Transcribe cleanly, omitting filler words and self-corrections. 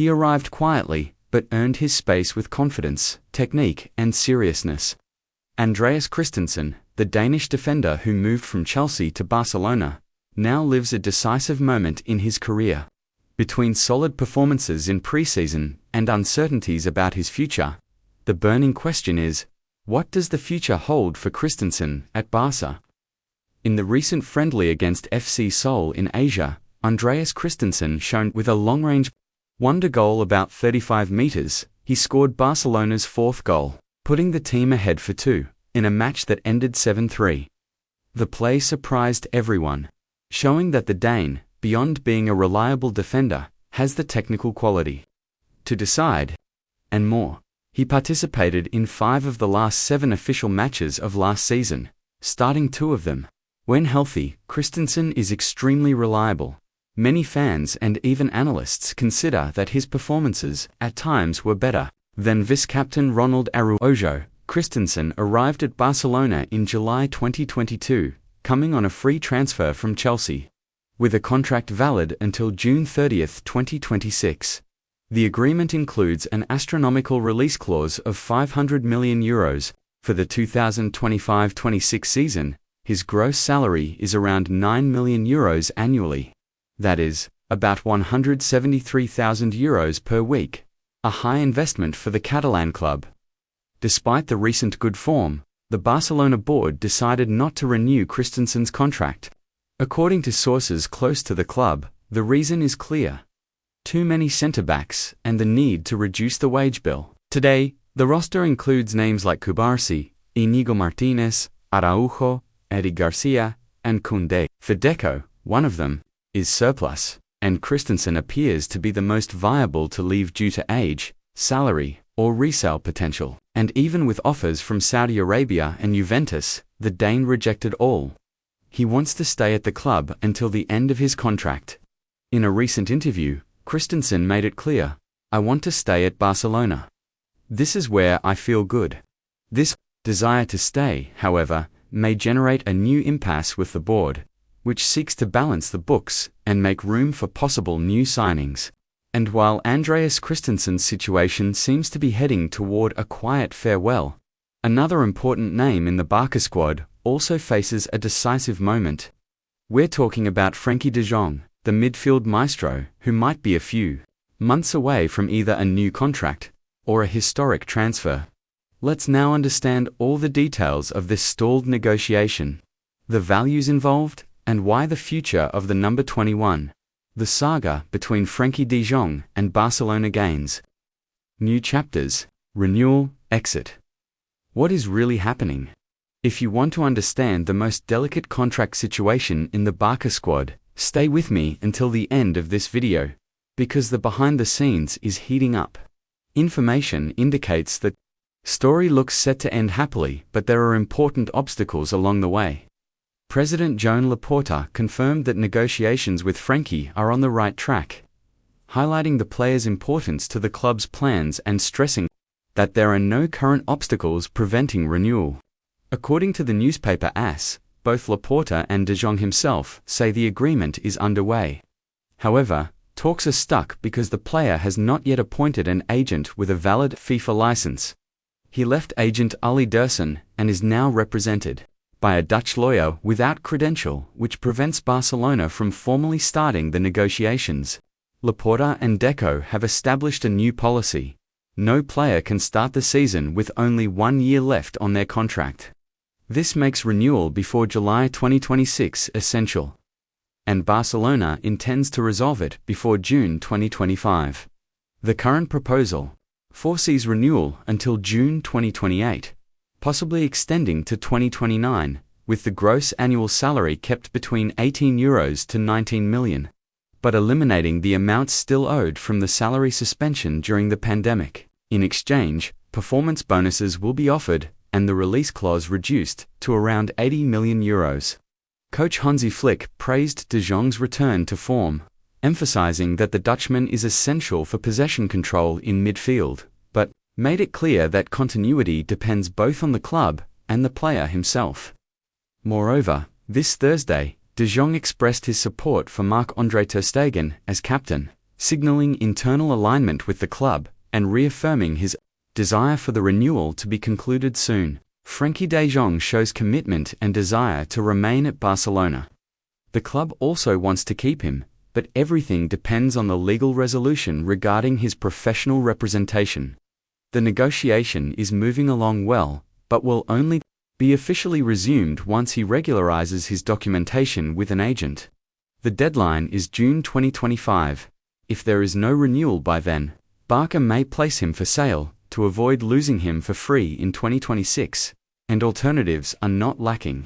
He arrived quietly, but earned his space with confidence, technique, and seriousness. Andreas Christensen, the Danish defender who moved from Chelsea to Barcelona, now lives a decisive moment in his career. Between solid performances in pre-season and uncertainties about his future, the burning question is, what does the future hold for Christensen at Barca? In the recent friendly against FC Seoul in Asia, Andreas Christensen shone with a long-range wonder goal about 35 meters. He scored Barcelona's fourth goal, putting the team ahead for 2, in a match that ended 7-3. The play surprised everyone, showing that the Dane, beyond being a reliable defender, has the technical quality to decide, and more. He participated in 5 of the last 7 official matches of last season, starting 2 of them. When healthy, Christensen is extremely reliable. Many fans and even analysts consider that his performances, at times, were better than vice-captain Ronald Araujo. Christensen arrived at Barcelona in July 2022, coming on a free transfer from Chelsea, with a contract valid until June 30, 2026. The agreement includes an astronomical release clause of €500 million. For the 2025-26 season, his gross salary is around €9 million annually. That is, about €173,000 per week, a high investment for the Catalan club. Despite the recent good form, the Barcelona board decided not to renew Christensen's contract. According to sources close to the club, the reason is clear: too many centre-backs and the need to reduce the wage bill. Today, the roster includes names like Cubarsí, Íñigo Martínez, Araujo, Eddie Garcia, and Koundé. For Deco, one of them is surplus, and Christensen appears to be the most viable to leave due to age, salary, or resale potential. And even with offers from Saudi Arabia and Juventus, the Dane rejected all. He wants to stay at the club until the end of his contract. In a recent interview, Christensen made it clear, "I want to stay at Barcelona. This is where I feel good." This desire to stay, however, may generate a new impasse with the board, which seeks to balance the books and make room for possible new signings. And while Andreas Christensen's situation seems to be heading toward a quiet farewell, another important name in the Barca squad also faces a decisive moment. We're talking about Frenkie de Jong, the midfield maestro, who might be a few months away from either a new contract or a historic transfer. Let's now understand all the details of this stalled negotiation, the values involved, and why the future of the number 21. The saga between Frenkie de Jong and Barcelona gains new chapters: renewal, exit. What is really happening? If you want to understand the most delicate contract situation in the Barca squad, stay with me until the end of this video, because the behind the scenes is heating up. Information indicates that story looks set to end happily, but there are important obstacles along the way. President Joan Laporta confirmed that negotiations with Frenkie are on the right track, highlighting the player's importance to the club's plans and stressing that there are no current obstacles preventing renewal. According to the newspaper AS, both Laporta and de Jong himself say the agreement is underway. However, talks are stuck because the player has not yet appointed an agent with a valid FIFA license. He left agent Ali Dursun and is now represented by a Dutch lawyer without credential, which prevents Barcelona from formally starting the negotiations. Laporta and Deco have established a new policy: no player can start the season with only 1 year left on their contract. This makes renewal before July 2026 essential, and Barcelona intends to resolve it before June 2025. The current proposal foresees renewal until June 2028, possibly extending to 2029, with the gross annual salary kept between €18 to €19 million, but eliminating the amounts still owed from the salary suspension during the pandemic. In exchange, performance bonuses will be offered, and the release clause reduced to around €80 million. Coach Hansi Flick praised de Jong's return to form, emphasizing that the Dutchman is essential for possession control in midfield, but made it clear that continuity depends both on the club and the player himself. Moreover, this Thursday, de Jong expressed his support for Marc-Andre ter Stegen as captain, signaling internal alignment with the club and reaffirming his desire for the renewal to be concluded soon. Frenkie de Jong shows commitment and desire to remain at Barcelona. The club also wants to keep him, but everything depends on the legal resolution regarding his professional representation. The negotiation is moving along well, but will only be officially resumed once he regularizes his documentation with an agent. The deadline is June 2025. If there is no renewal by then, Barca may place him for sale to avoid losing him for free in 2026, and alternatives are not lacking.